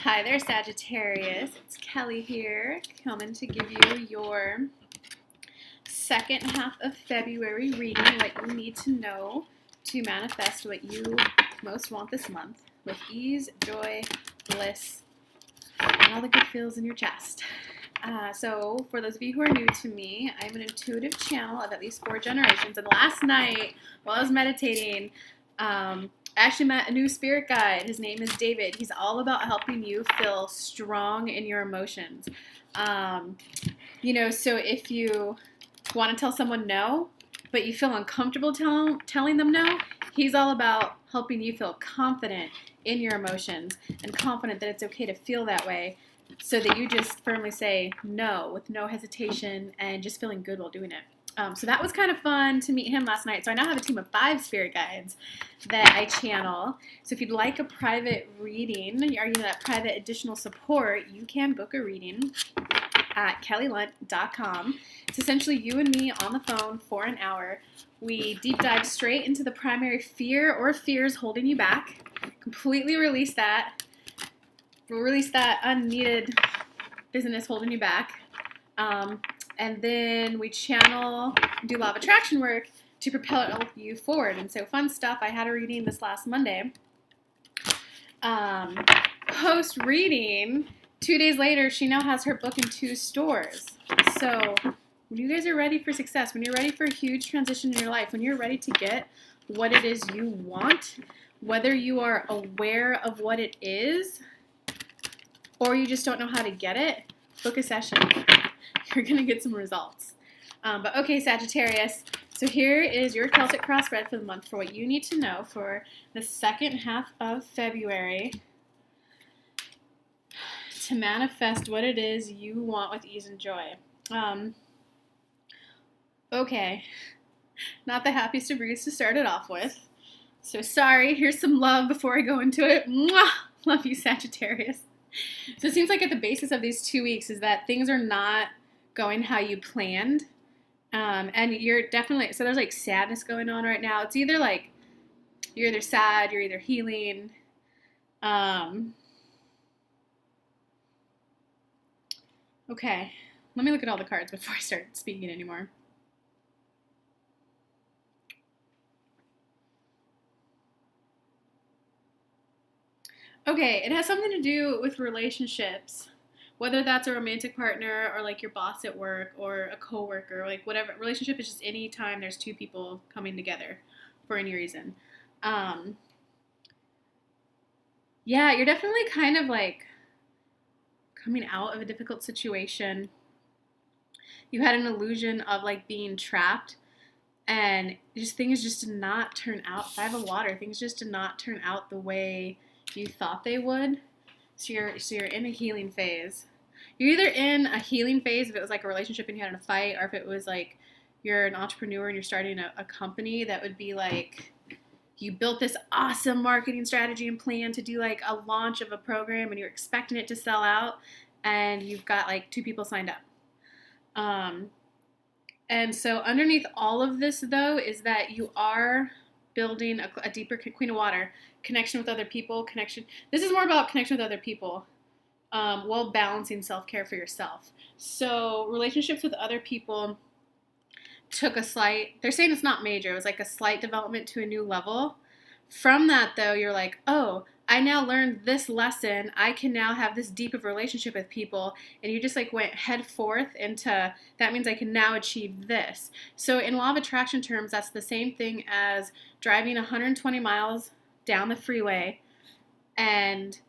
Hi there, Sagittarius. It's Kelly here, coming to give you your second half of February reading, what you need to know to manifest what you most want this month with ease, joy, bliss, and all the good feels in your chest. So for those of you who are new to me, I'm an intuitive channel of at least 4 generations. And last night, while I was meditating, I actually met a new spirit guide. His name is David. He's all about helping you feel strong in your emotions. So if you want to tell someone no, but you feel uncomfortable telling them no, he's all about helping you feel confident in your emotions and confident that it's okay to feel that way, so that you just firmly say no with no hesitation and just feeling good while doing it. So that was kind of fun to meet him last night. So I now have a team of 5 spirit guides that I channel. So if you'd like a private reading, or that private additional support, you can book a reading at kellylunt.com. It's essentially you and me on the phone for an hour. We deep dive straight into the primary fear or fears holding you back. Completely release that. We'll release that unneeded business holding you back. And then we channel, do law of attraction work to propel you forward. And so fun stuff. I had a reading this last Monday. Post reading, 2 days later, she now has her book in 2 stores. So when you guys are ready for success, when you're ready for a huge transition in your life, when you're ready to get what it is you want, whether you are aware of what it is or you just don't know how to get it, book a session. You're going to get some results. But okay, Sagittarius, so here is your Celtic cross spread for the month for what you need to know for the second half of February to manifest what it is you want with ease and joy. Okay, not the happiest of reads to start it off with. So sorry, here's some love before I go into it. Mwah! Love you, Sagittarius. So it seems like at the basis of these 2 weeks is that things are not going how you planned. And you're definitely, so there's like sadness going on right now. It's either like, you're either sad, you're either healing. Okay, let me look at all the cards before I start speaking anymore. Okay, it has something to do with relationships, whether that's a romantic partner or like your boss at work or a coworker, like whatever. Relationship is just any time there's 2 people coming together for any reason. Yeah, you're definitely kind of like coming out of a difficult situation. You had an illusion of like being trapped, and just things just did not turn out. 5 of water, things just did not turn out the way you thought they would. So you're in a healing phase. You're either in a healing phase if it was like a relationship and you had in a fight, or if it was like you're an entrepreneur and you're starting a company, that would be like you built this awesome marketing strategy and plan to do like a launch of a program and you're expecting it to sell out and you've got like 2 people signed up. And so underneath all of this though is that you are building a deeper Queen of Water connection with other people. This is more about connection with other people while balancing self-care for yourself. So relationships with other people took a slight, they're saying it's not major, it was like a slight development to a new level. From that though, you're like, oh, I now learned this lesson. I can now have this deep of a relationship with people. And you just like went head forth into, that means I can now achieve this. So in law of attraction terms, that's the same thing as driving 120 miles down the freeway, and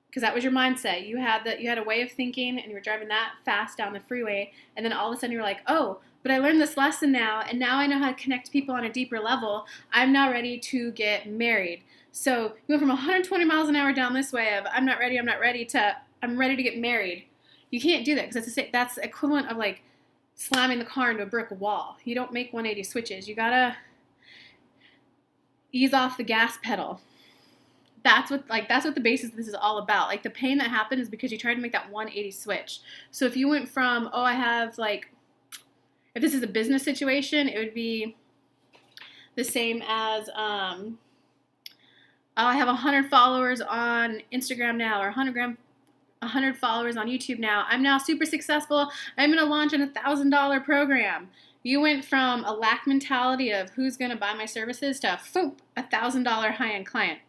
because that was your mindset. You had a way of thinking and you were driving that fast down the freeway, and then all of a sudden you were like, oh, but I learned this lesson now, and now I know how to connect people on a deeper level. I'm now ready to get married. So you went from 120 miles an hour down this way of I'm ready to I'm ready to get married. You can't do that because that's equivalent of like slamming the car into a brick wall. You don't make 180 switches. You gotta ease off the gas pedal. That's what the basis of this is all about. Like the pain that happened is because you tried to make that 180 switch. So if you went from, oh, I have like, if this is a business situation, it would be the same as oh, I have 100 followers on Instagram now, or 100 followers on YouTube now. I'm now super successful. I'm going to launch an $1,000 program. You went from a lack mentality of who's going to buy my services to boom, $1,000 high-end client.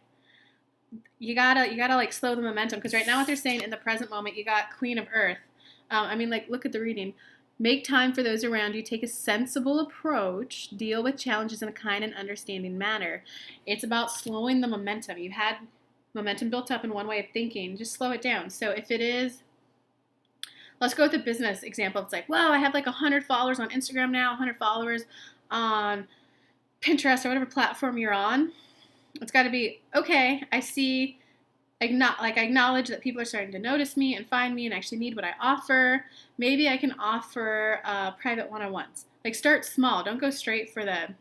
You gotta like slow the momentum, because right now what they're saying in the present moment, you got Queen of Earth. I mean, like, look at the reading. Make time for those around you. Take a sensible approach. Deal with challenges in a kind and understanding manner. It's about slowing the momentum. You had momentum built up in one way of thinking. Just slow it down. So if it is, let's go with a business example. It's like, wow, I have like 100 followers on Instagram now, 100 followers on Pinterest or whatever platform you're on. It's got to be, okay, I see, I acknowledge that people are starting to notice me and find me and actually need what I offer. Maybe I can offer private one-on-ones. Like, start small. Don't go straight for the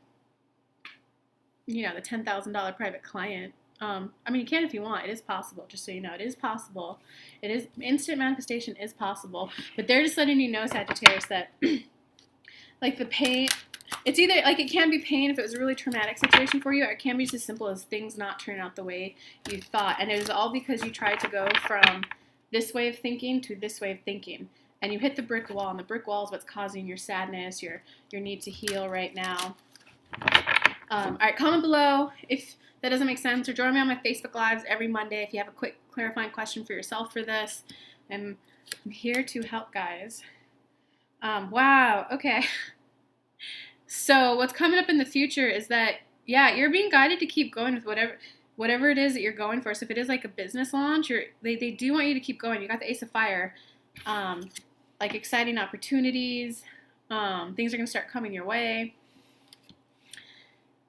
$10,000 private client. I mean, you can if you want. It is possible, just so you know. It is possible. It is, instant manifestation is possible. But they're just letting you know, Sagittarius, that like the pain, it's either, like, it can be pain if it was a really traumatic situation for you, or it can be just as simple as things not turning out the way you thought. And it is all because you tried to go from this way of thinking to this way of thinking. And you hit the brick wall, and the brick wall is what's causing your sadness, your need to heal right now. All right, comment below if that doesn't make sense, or join me on my Facebook Lives every Monday if you have a quick clarifying question for yourself for this. I'm here to help, guys. Wow, okay. So what's coming up in the future is that, yeah, you're being guided to keep going with whatever it is that you're going for. So if it is like a business launch, they do want you to keep going. You got the Ace of Fire, like exciting opportunities. Things are going to start coming your way.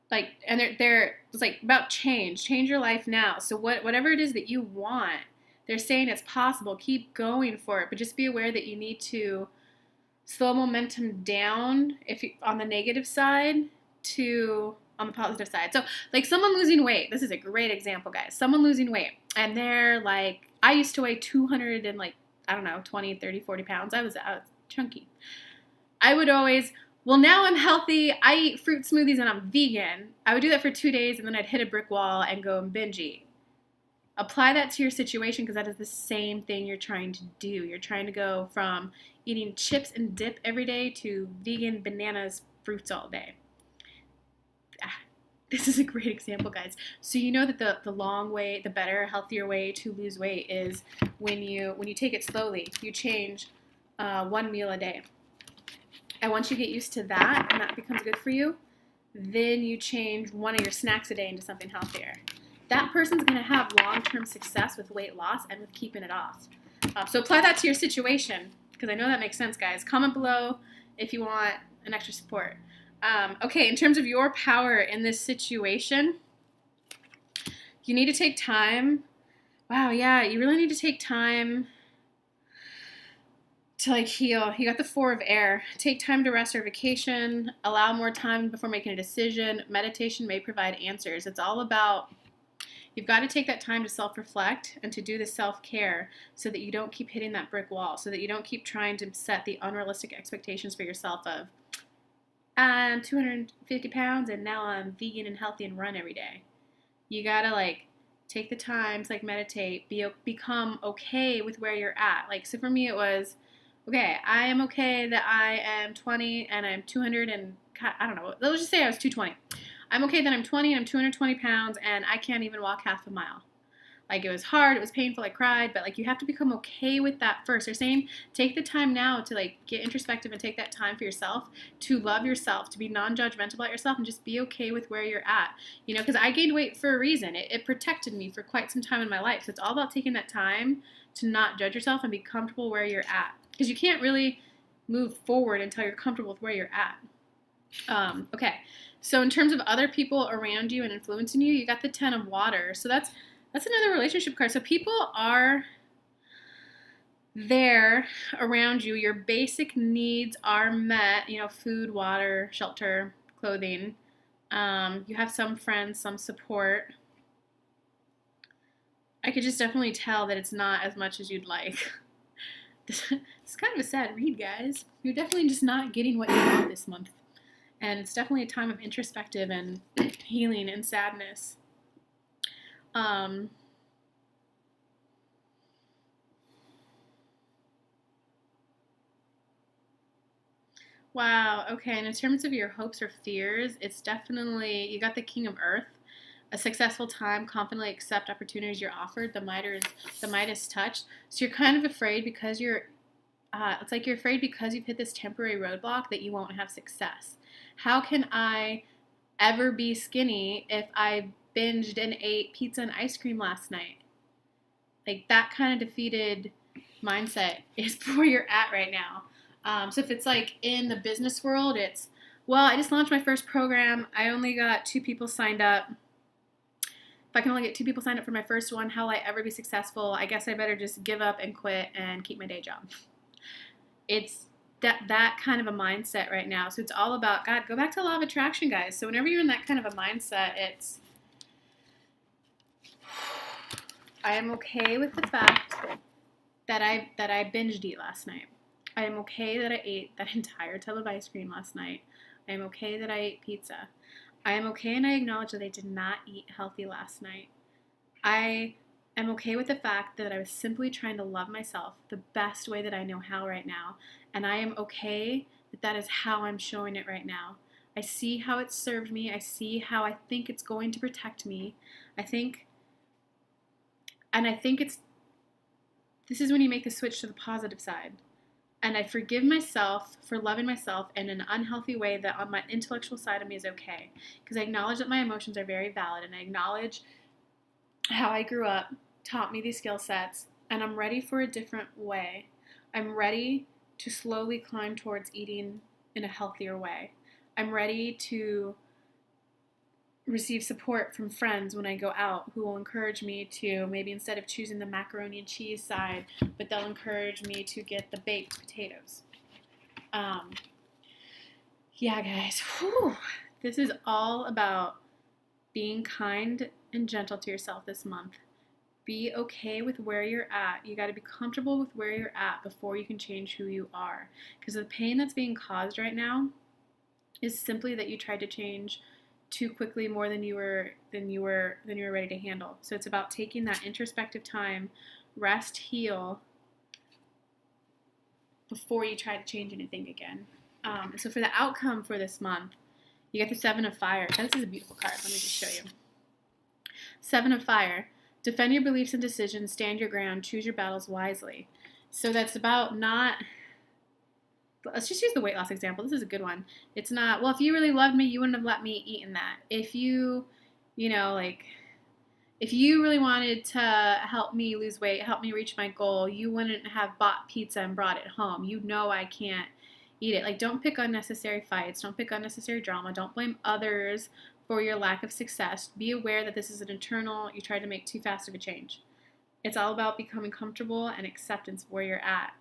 Like, and it's like about change your life now. So whatever it is that you want, they're saying it's possible. Keep going for it, but just be aware that you need to slow momentum down if you, on the negative side to on the positive side. So like someone losing weight, this is a great example, guys. Someone losing weight, and they're like, I used to weigh 200 and like, I don't know, 20, 30, 40 pounds. I was chunky. I would always, well, now I'm healthy. I eat fruit smoothies and I'm vegan. I would do that for 2 days, and then I'd hit a brick wall and go and binge eat. Apply that to your situation, because that is the same thing you're trying to do. You're trying to go from eating chips and dip every day to vegan bananas, fruits all day. This is a great example, guys. So you know that the long way, the better, healthier way to lose weight is when you take it slowly. You change 1 meal a day. And once you get used to that and that becomes good for you, then you change one of your snacks a day into something healthier. That person's going to have long-term success with weight loss and with keeping it off. So apply that to your situation, because I know that makes sense, guys. Comment below if you want an extra support. Okay, in terms of your power in this situation, you need to take time. Wow, yeah, you really need to take time to like heal. You got the 4 of air. Take time to rest or vacation. Allow more time before making a decision. Meditation may provide answers. It's all about, you've got to take that time to self-reflect and to do the self-care so that you don't keep hitting that brick wall, so that you don't keep trying to set the unrealistic expectations for yourself of, I'm 250 pounds and now I'm vegan and healthy and run every day. You got to like take the time to like meditate, become okay with where you're at. Like, so for me it was, okay, I am okay that I am 20 and I'm 200 and, I don't know, let's just say I was 220. I'm okay that I'm 20 and I'm 220 pounds and I can't even walk half a mile. Like, it was hard, it was painful, I cried, but like you have to become okay with that first. They're saying take the time now to like get introspective and take that time for yourself, to love yourself, to be non-judgmental about yourself, and just be okay with where you're at. You know, because I gained weight for a reason. It protected me for quite some time in my life. So it's all about taking that time to not judge yourself and be comfortable where you're at. Because you can't really move forward until you're comfortable with where you're at. Okay, so in terms of other people around you and influencing you, you got the 10 of water. So that's another relationship card. So people are there around you. Your basic needs are met, you know, food, water, shelter, clothing. You have some friends, some support. I could just definitely tell that it's not as much as you'd like. It's kind of a sad read, guys. You're definitely just not getting what you want this month. And it's definitely a time of introspective and healing and sadness. Um, wow, okay, and in terms of your hopes or fears, it's definitely, you got the King of Earth, a successful time, confidently accept opportunities you're offered, the Midas touch. So you're kind of afraid because it's like you're afraid because you've hit this temporary roadblock that you won't have success. How can I ever be skinny if I binged and ate pizza and ice cream last night? Like that kind of defeated mindset is where you're at right now. So if it's like in the business world, it's, well, I just launched my first program. I only got 2 people signed up. If I can only get 2 people signed up for my first one, how will I ever be successful? I guess I better just give up and quit and keep my day job. It's that kind of a mindset right now. So it's all about, God, go back to law of attraction, guys. So whenever you're in that kind of a mindset, it's, I am okay with the fact that I binged eat last night. I am okay that I ate that entire tub of ice cream last night. I am okay that I ate pizza. I am okay and I acknowledge that I did not eat healthy last night. I am okay with the fact that I was simply trying to love myself the best way that I know how right now. And I am okay that that is how I'm showing it right now. I see how it served me. I see how I think it's going to protect me. I think this is when you make the switch to the positive side. And I forgive myself for loving myself in an unhealthy way that on my intellectual side of me is okay. Because I acknowledge that my emotions are very valid, and I acknowledge how I grew up taught me these skill sets, and I'm ready for a different way. I'm ready to slowly climb towards eating in a healthier way. I'm ready to receive support from friends when I go out who will encourage me to, maybe instead of choosing the macaroni and cheese side, but they'll encourage me to get the baked potatoes. Yeah, guys, this is all about being kind and gentle to yourself this month. Be okay with where you're at. You got to be comfortable with where you're at before you can change who you are. Because the pain that's being caused right now is simply that you tried to change too quickly, more than you were ready to handle. So it's about taking that introspective time, rest, heal, before you try to change anything again. And so for the outcome for this month, you get the 7 of Fire. This is a beautiful card. Let me just show you. 7 of Fire. Defend your beliefs and decisions. Stand your ground. Choose your battles wisely. So that's about not... Let's just use the weight loss example. This is a good one. It's not, well, if you really loved me, you wouldn't have let me eat in that. If you really wanted to help me lose weight, help me reach my goal, you wouldn't have bought pizza and brought it home. You know I can't eat it. Like, don't pick unnecessary fights. Don't pick unnecessary drama. Don't blame others for your lack of success. Be aware that this is an internal, you tried to make too fast of a change. It's all about becoming comfortable and acceptance of where you're at.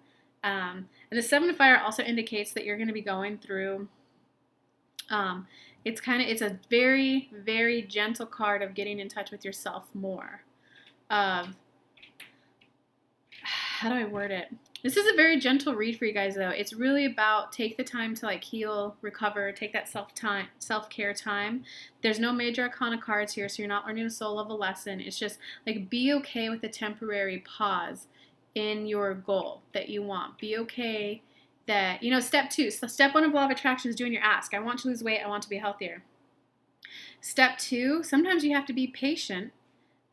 And the 7 of Fire also indicates that you're going to be going through, it's a very, very gentle card of getting in touch with yourself more. How do I word it? This is a very gentle read for you guys, though. It's really about take the time to like heal, recover, take that self-care time. There's no major arcana cards here, so you're not learning a soul level lesson. It's just like be okay with the temporary pause in your goal that you want. Be okay that, step 2. So step 1 of law of attraction is doing your ask. I want to lose weight. I want to be healthier. Step 2, sometimes you have to be patient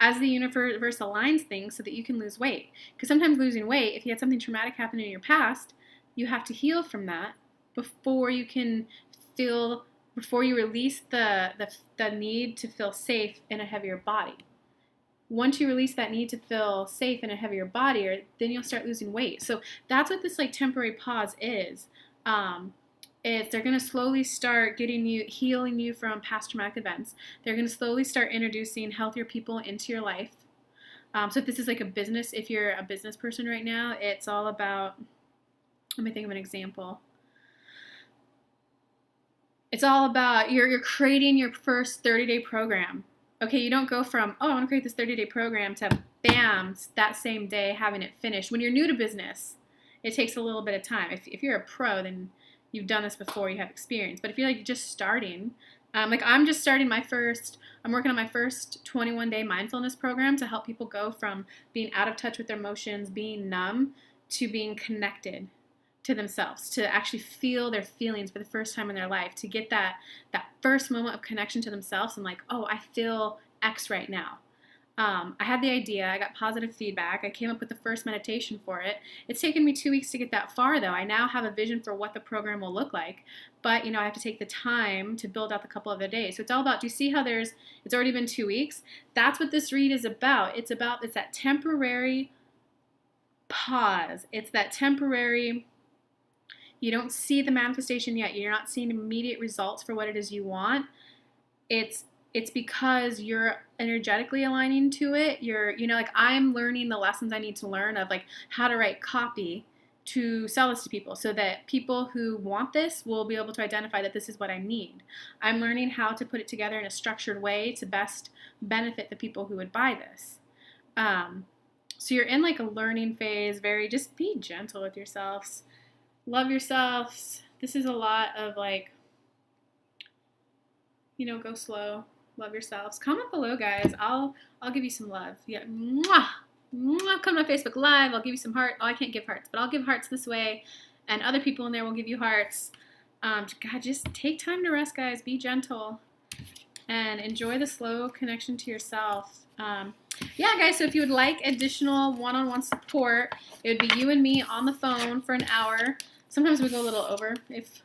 as the universe aligns things so that you can lose weight. Because sometimes losing weight, if you had something traumatic happen in your past, you have to heal from that before you release the need to feel safe in a heavier body. Once you release that need to feel safe in a heavier body, then you'll start losing weight. So that's what this like temporary pause is. They're going to slowly start healing you from past traumatic events. They're going to slowly start introducing healthier people into your life. So if this is like a business, if you're a business person right now, it's all about, let me think of an example. It's all about you're creating your first 30-day program. Okay, you don't go from, I want to create this 30-day program to bam, that same day having it finished. When you're new to business, it takes a little bit of time. If you're a pro, then you've done this before, you have experience. But if you're like just starting, Like I'm working on my first 21-day mindfulness program to help people go from being out of touch with their emotions, being numb, to being connected to themselves, to actually feel their feelings for the first time in their life, to get that first moment of connection to themselves and like, oh, I feel X right now. I had the idea, I got positive feedback, I came up with the first meditation for it. It's taken me 2 weeks to get that far though. I now have a vision for what the program will look like, but I have to take the time to build out the couple other days. So it's all about, do you see how it's already been 2 weeks? That's what this read is about. It's that temporary pause. It's that temporary, you don't see the manifestation yet. You're not seeing immediate results for what it is you want. It's because you're energetically aligning to it. You're, like I'm learning the lessons I need to learn of like how to write copy to sell this to people so that people who want this will be able to identify that this is what I need. I'm learning how to put it together in a structured way to best benefit the people who would buy this. So you're in like a learning phase, just be gentle with yourselves. Love yourselves. This is a lot of like, go slow. Love yourselves. Comment below, guys. I'll give you some love. Yeah. Mwah! Mwah! Come to my Facebook Live. I'll give you some heart. Oh, I can't give hearts, but I'll give hearts this way. And other people in there will give you hearts. God, just take time to rest, guys. Be gentle. And enjoy the slow connection to yourself. Yeah, guys, so if you would like additional one-on-one support, it would be you and me on the phone for an hour. Sometimes we go a little over. If,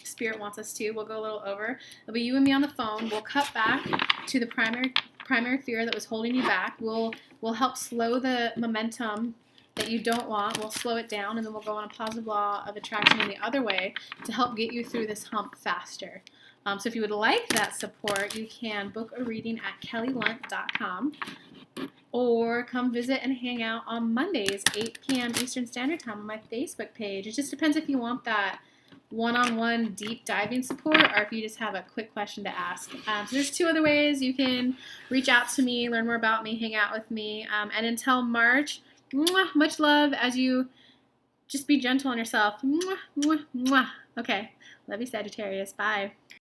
Spirit wants us to, we'll go a little over. It'll be you and me on the phone. We'll cut back to the primary fear that was holding you back. We'll help slow the momentum that you don't want. We'll slow it down, and then we'll go on a positive law of attraction in the other way to help get you through this hump faster. So if you would like that support, you can book a reading at kellylunt.com or come visit and hang out on Mondays, 8 p.m. Eastern Standard Time on my Facebook page. It just depends if you want that one-on-one deep diving support or if you just have a quick question to ask. So there's 2 other ways you can reach out to me, learn more about me, hang out with me. And until March, mwah, much love as you just be gentle on yourself. Mwah, mwah, mwah. Okay, love you, Sagittarius. Bye.